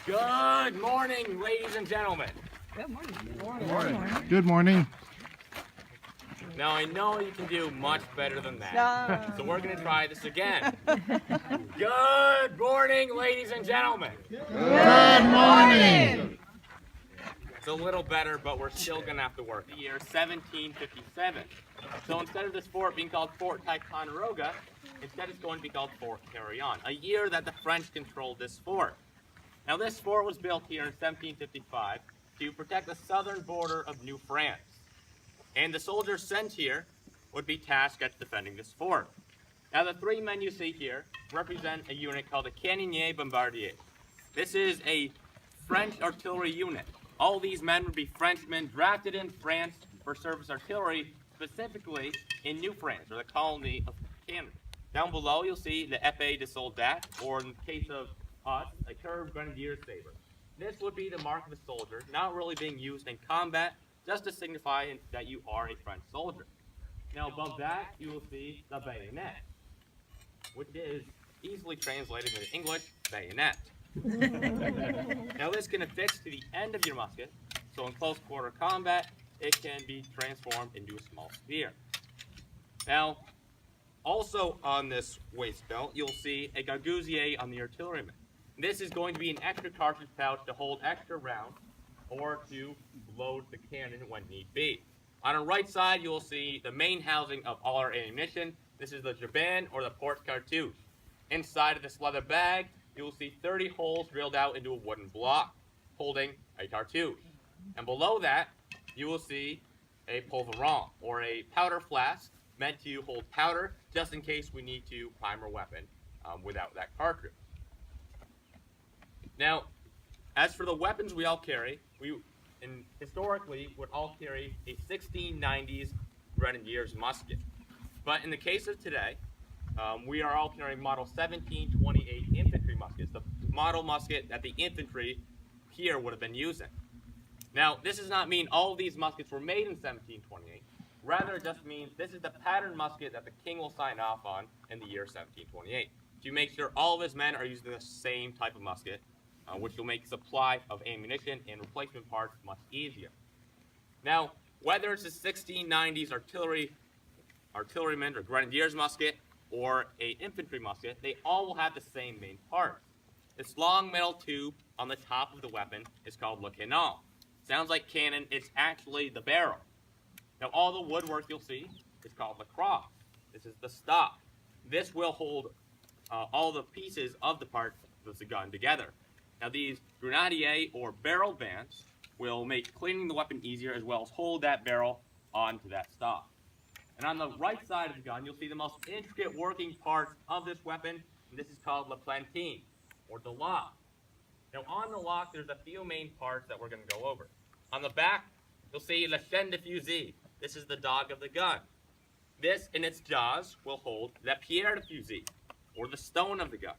Good morning, ladies and gentlemen. Good morning. Good morning. Good morning. Now, I know you can do much better than that, so we're going to try this again. Good morning, ladies and gentlemen. Good morning. It's a little better, but we're still going to have to work. The year 1757. So instead of this fort being called Fort Ticonderoga, instead it's going to be called Fort Gabion, a year that the French controlled this fort. Now, this fort was built here in 1755 to protect the southern border of New France. And the soldiers sent here would be tasked at defending this fort. Now, the three men you see here represent a unit called a Canonnier Bombardier. This is a French artillery unit. All these men would be Frenchmen drafted in France for service artillery, specifically in New France, or the colony of Canada. Down below, you'll see the épée de soldat, or in the case of us, a curved grenadier saber. This would be the mark of a soldier, not really being used in combat, just to signify that you are a French soldier. Now above that, you will see the bayonet, which is easily translated into English, bayonet. Now this can affix to the end of your musket, so in close quarter combat, it can be transformed into a small spear. Now, also on this waist belt, you'll see a gargousier on the artilleryman. This is going to be an extra cartridge pouch to hold extra rounds or to load the cannon when need be. On the right side, you will see the main housing of all our ammunition. This is the Gabion or the porte cartouche. Inside of this leather bag, you will see 30 holes drilled out into a wooden block holding a cartouche. And below that, you will see a polveron or a powder flask meant to hold powder just in case we need to prime our weapon without that cartridge. Now, as for the weapons we all carry, historically would all carry a 1690s Grenadier's musket. But in the case of today, we are all carrying model 1728 infantry muskets, the model musket that the infantry here would have been using. Now, this does not mean all of these muskets were made in 1728. Rather, it just means this is the pattern musket that the king will sign off on in the year 1728. To make sure all of his men are using the same type of musket, which will make supply of ammunition and replacement parts much easier. Now, whether it's a 1690s artilleryman or grenadier's musket or a infantry musket, they all will have the same main parts. This long metal tube on the top of the weapon is called le canon. Sounds like cannon, it's actually the barrel. Now, all the woodwork you'll see is called the cross. This is the stock. This will hold all the pieces of the part of the gun together. Now, these grenadier or barrel bands will make cleaning the weapon easier as well as hold that barrel onto that stock. And on the right side of the gun, you'll see the most intricate working parts of this weapon, and this is called la plantine, or the lock. Now, on the lock, there's a few main parts that we're going to go over. On the back, you'll see la chaîne de fusil. This is the dog of the gun. This, in its jaws, will hold la pierre de fusil, or the stone of the gun.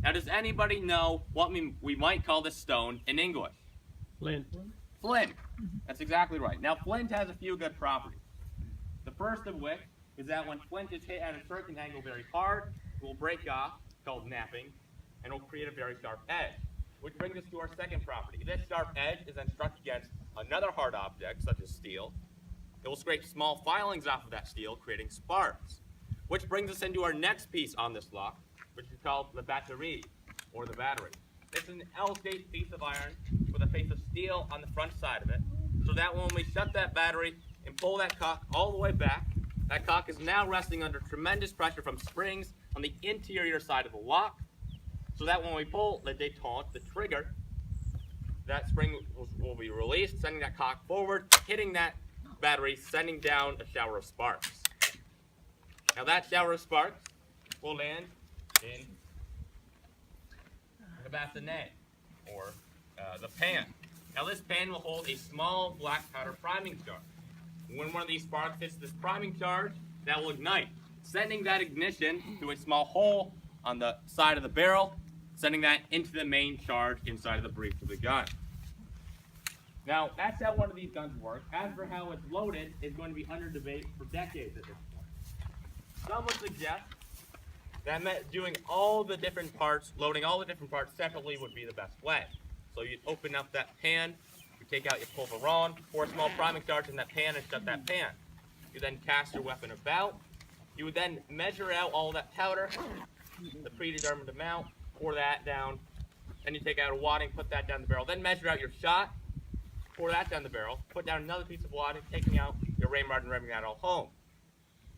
Now, does anybody know what we might call this stone in English? Flint. Flint. That's exactly right. Now, flint has a few good properties. The first of which is that when flint is hit at a certain angle very hard, it will break off, called napping, and it will create a very sharp edge. Which brings us to our second property. This sharp edge is then struck against another hard object, such as steel. It will scrape small filings off of that steel, creating sparks. Which brings us into our next piece on this lock, which is called the batterie, or the battery. It's an L-shaped piece of iron with a face of steel on the front side of it, so that when we shut that battery and pull that cock all the way back, that cock is now resting under tremendous pressure from springs on the interior side of the lock, so that when we pull the détente, the trigger, that spring will be released, sending that cock forward, hitting that battery, sending down a shower of sparks. Now that shower of sparks will land in the bassinet, or the pan. Now this pan will hold a small black powder priming charge. When one of these sparks hits this priming charge, that will ignite, sending that ignition to a small hole on the side of the barrel, sending that into the main charge inside of the breech of the gun. Now, that's how one of these guns works. As for how it's loaded, is going to be under debate for decades at this point. Some would suggest That meant doing all the different parts, loading all the different parts separately would be the best way. So you'd open up that pan, you take out your pulveron, pour a small priming starch in that pan and shut that pan. You then cast your weapon about. You would then measure out all that powder, the predetermined amount, pour that down. Then you take out a wadding, put that down the barrel. Then measure out your shot, pour that down the barrel, put down another piece of wadding, taking out your rainrod and revving that all home.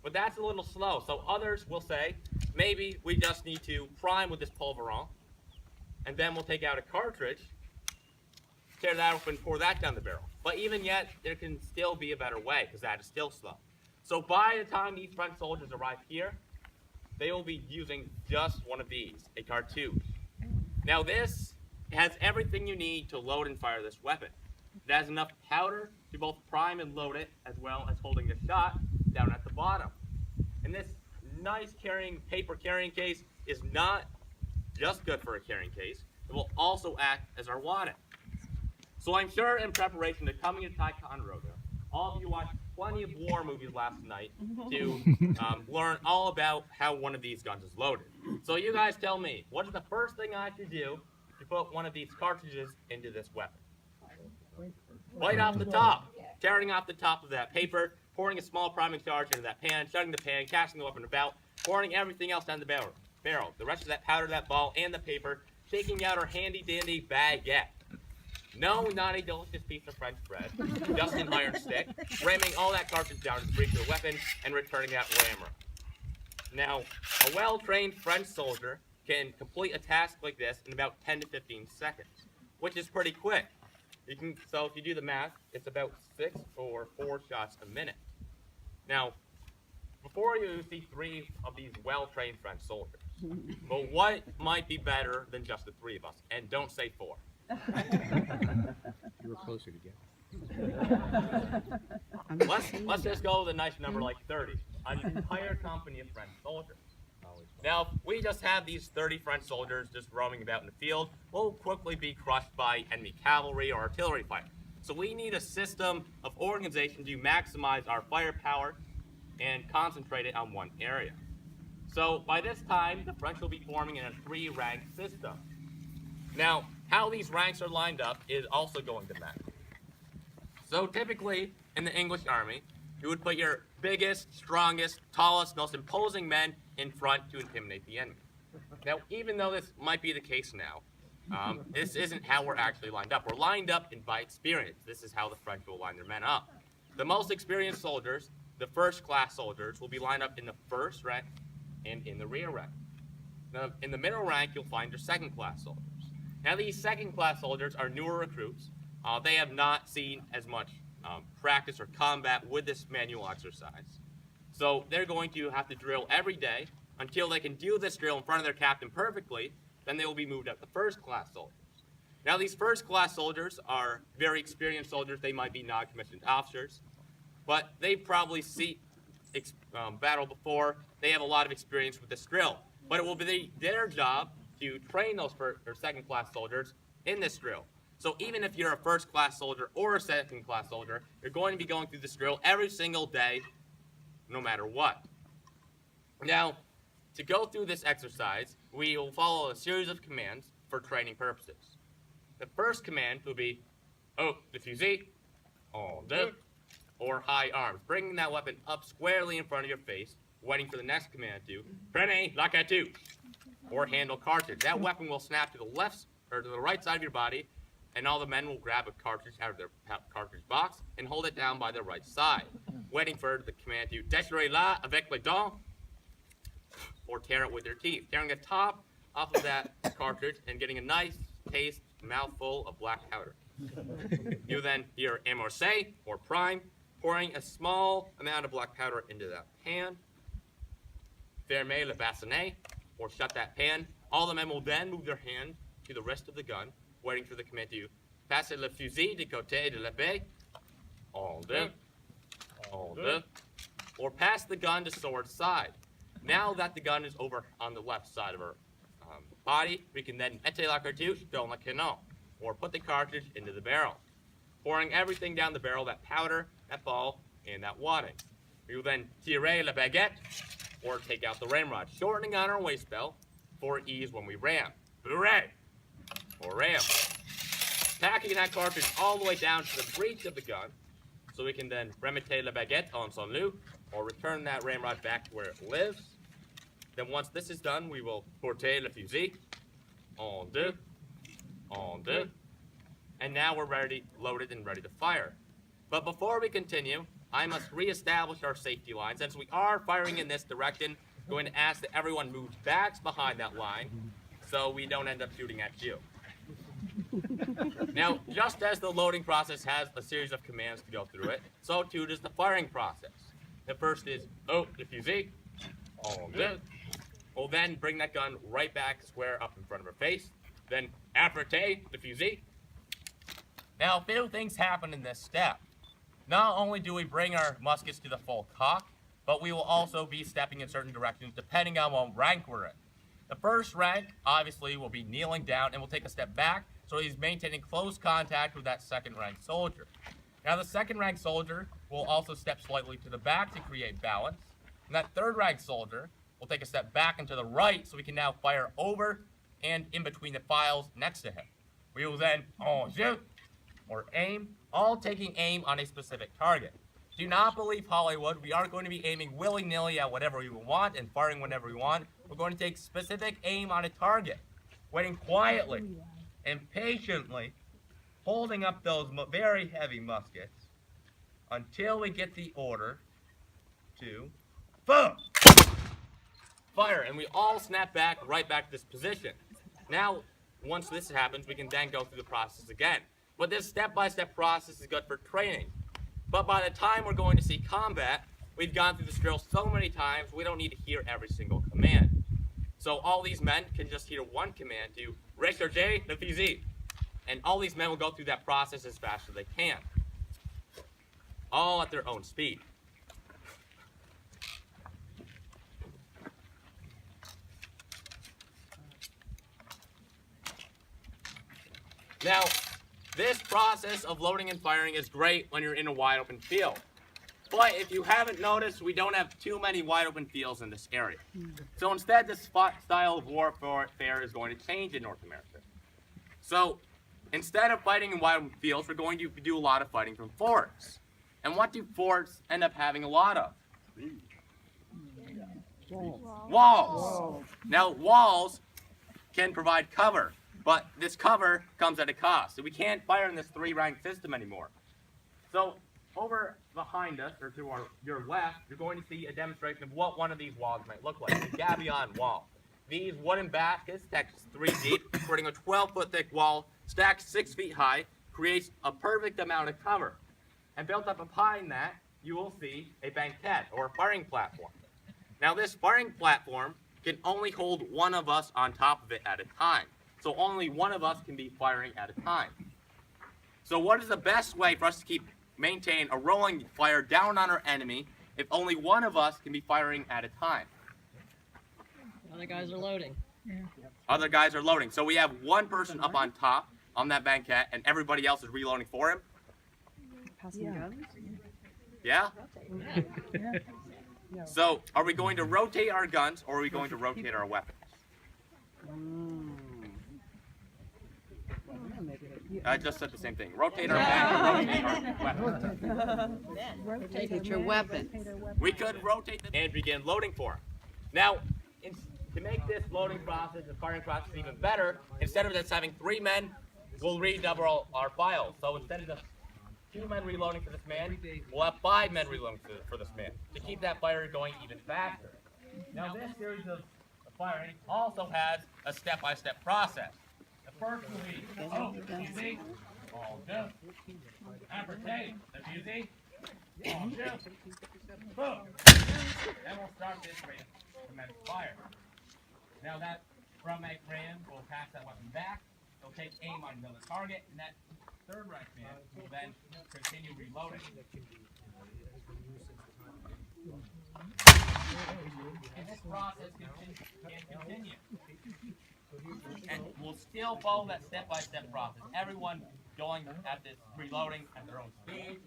But that's a little slow, so others will say, maybe we just need to prime with this pulveron, and then we'll take out a cartridge, tear that open, pour that down the barrel. But even yet, there can still be a better way, because that is still slow. So by the time these French soldiers arrive here, they will be using just one of these, a cartouche. Now this has everything you need to load and fire this weapon. It has enough powder to both prime and load it, as well as holding the shot down at the bottom. And this nice paper carrying case is not just good for a carrying case, it will also act as our wadding. So I'm sure in preparation to coming to Ticonderoga, all of you watched plenty of war movies last night to learn all about how one of these guns is loaded. So you guys tell me, what is the first thing I have to do to put one of these cartridges into this weapon? Right off the top, tearing off the top of that paper, pouring a small priming charge into that pan, shutting the pan, casting the weapon about, pouring everything else down the barrel. The rest of that powder, that ball, and the paper, taking out our handy-dandy baguette. No, not a delicious piece of French bread, just an iron stick, ramming all that cartridge down to breach your weapon, and returning that rammer. Now, a well-trained French soldier can complete a task like this in about 10 to 15 seconds, which is pretty quick. So if you do the math, it's about 6 or 4 shots a minute. Now, before you see 3 of these well-trained French soldiers, but what might be better than just the 3 of us? And don't say 4. You were closer together. Let's just go with a nice number like 30. An entire company of French soldiers. Now, if we just have these 30 French soldiers just roaming about in the field, we'll quickly be crushed by enemy cavalry or artillery fire. So we need a system of organization to maximize our firepower and concentrate it on one area. So by this time, the French will be forming in a 3-rank system. Now, how these ranks are lined up is also going to matter. So typically, in the English army, you would put your biggest, strongest, tallest, most imposing men in front to intimidate the enemy. Now, even though this might be the case now, this isn't how we're actually lined up. We're lined up by experience. This is how the French will line their men up. The most experienced soldiers, the first-class soldiers, will be lined up in the first rank and in the rear rank. Now, in the middle rank, you'll find your second-class soldiers. Now, these second-class soldiers are newer recruits. They have not seen as much practice or combat with this manual exercise. So they're going to have to drill every day until they can do this drill in front of their captain perfectly. Then they will be moved up to first-class soldiers. Now, these first-class soldiers are very experienced soldiers. They might be non-commissioned officers, but they've probably seen battle before. They have a lot of experience with this drill. But it will be their job to train those first or second-class soldiers in this drill. So even if you're a first-class soldier or a second-class soldier, you're going to be going through this drill every single day, no matter what. Now, to go through this exercise, we will follow a series of commands for training purposes. The first command will be, haut le fusil, en deux, or high arms, bringing that weapon up squarely in front of your face, waiting for the next command to, prenez la cartouche, or handle cartridge. That weapon will snap to the left or to the right side of your body, and all the men will grab a cartridge out of their cartridge box and hold it down by their right side, waiting for the command to déchirez-la avec les dents, or tear it with their teeth, tearing the top off of that cartridge and getting a nice taste mouthful of black powder. You then hear amorcer, or prime, pouring a small amount of black powder into that pan. Fermez le bassinet, or shut that pan. All the men will then move their hand to the wrist of the gun, waiting for the command to passer le fusil du côté de l'épée, en deux, or pass the gun to sword side. Now that the gun is over on the left side of our body, we can then mettez la cartouche dans le canon, or put the cartridge into the barrel, pouring everything down the barrel, that powder, that ball, and that wadding. We will then tirer la baguette, or take out the ramrod, shortening on our waist belt for ease when we ram. Hooray! Or ram. Packing that cartridge all the way down to the breech of the gun, so we can then remetter la baguette en son lieu, or return that ramrod back to where it lives. Then once this is done, we will porter le fusil, en deux, and now we're ready, loaded and ready to fire. But before we continue, I must reestablish our safety line. Since we are firing in this direction, I'm going to ask that everyone moves back behind that line so we don't end up shooting at you. Now, just as the loading process has a series of commands to go through it, so too does the firing process. The first is, oh, le fusil, en deux. We'll then bring that gun right back square up in front of our face. Then, apprete, le fusil. Now, a few things happen in this step. Not only do we bring our muskets to the full cock, but we will also be stepping in certain directions depending on what rank we're in. The first rank, obviously, will be kneeling down and will take a step back, so he's maintaining close contact with that second rank soldier. Now, the second rank soldier will also step slightly to the back to create balance. And that third rank soldier will take a step back and to the right, so we can now fire over and in between the files next to him. We will then shoot or aim, all taking aim on a specific target. Do not believe Hollywood. We aren't going to be aiming willy-nilly at whatever we want and firing whenever we want. We're going to take specific aim on a target, waiting quietly and patiently, holding up those very heavy muskets until we get the order to boom! Fire, and we all snap back right back to this position. Now, once this happens, we can then go through the process again. But this step-by-step process is good for training. But by the time we're going to see combat, we've gone through this drill so many times, we don't need to hear every single command. So all these men can just hear one command to recharger le fusil. And all these men will go through that process as fast as they can. All at their own speed. Now, this process of loading and firing is great when you're in a wide open field. But if you haven't noticed, we don't have too many wide open fields in this area. So instead, this style of warfare is going to change in North America. So instead of fighting in wide open fields, we're going to do a lot of fighting from forts. And what do forts end up having a lot of? Walls. Now, walls can provide cover. But this cover comes at a cost. So we can't fire in this three-rank system anymore. So over behind us, or to your left, you're going to see a demonstration of what one of these walls might look like, the Gabion Wall. These wooden baskets, stacked 3 deep, supporting a 12-foot thick wall, stacked 6 feet high, creates a perfect amount of cover. And built up behind that, you will see a banquette, or a firing platform. Now this firing platform can only hold one of us on top of it at a time. So only one of us can be firing at a time. So what is the best way for us to maintain a rolling fire down on our enemy if only one of us can be firing at a time? Other guys are loading. Other guys are loading. So we have one person up on top on that banquette and everybody else is reloading for him? Passing guns? Yeah? So are we going to rotate our guns or are we going to rotate our weapons? I just said the same thing. Rotate our guns, rotate our weapons. Rotate your weapons. We could rotate them and begin loading for them. Now, to make this loading process and firing process even better, instead of just having 3 men, we'll redouble our files. So instead of just 2 men reloading for this man, we'll have 5 men reloading for this man to keep that fire going even faster. Now, this series of firing also has a step-by-step process. The first will be, fusil, all deux, apprete, the fusil, all deux, boom. Then we'll start this range, commence fire. Now that from a ram will pass that weapon back, it'll take aim on another target, and that third rank man will then continue reloading. And this process can continue. And we'll still follow that step-by-step process. Everyone going at this reloading at their own speed.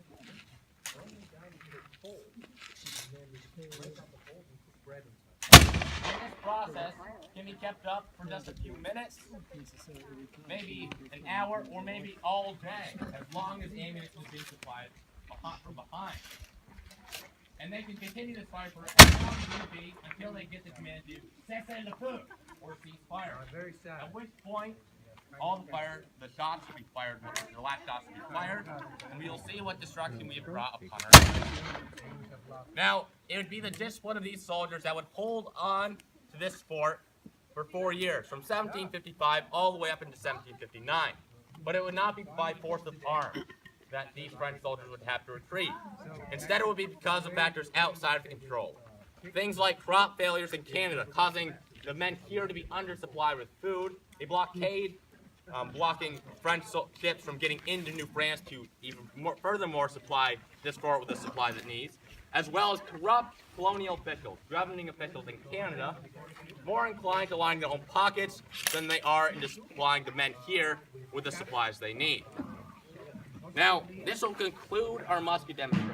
process can be kept up for just a few minutes, maybe an hour, or maybe all day, as long as ammunition is being supplied from behind. And they can continue this fire for as long as need be until they get the command to cessez le feu, or cease fire. At which point, all the shots should be fired, the last shots should be fired, and we will see what destruction we have brought upon ourselves. Now, it would be the discipline of these soldiers that would hold on to this fort for 4 years, from 1755 all the way up into 1759. But it would not be by force of arms that these French soldiers would have to retreat. Instead, it would be because of factors outside of the control. Things like crop failures in Canada, causing the men here to be undersupplied with food, a blockade blocking French ships from getting into New France to even furthermore supply this fort with the supplies it needs, as well as corrupt colonial officials, governing officials in Canada, more inclined to line their own pockets than they are into supplying the men here with the supplies they need. Now, this will conclude our musket demonstration.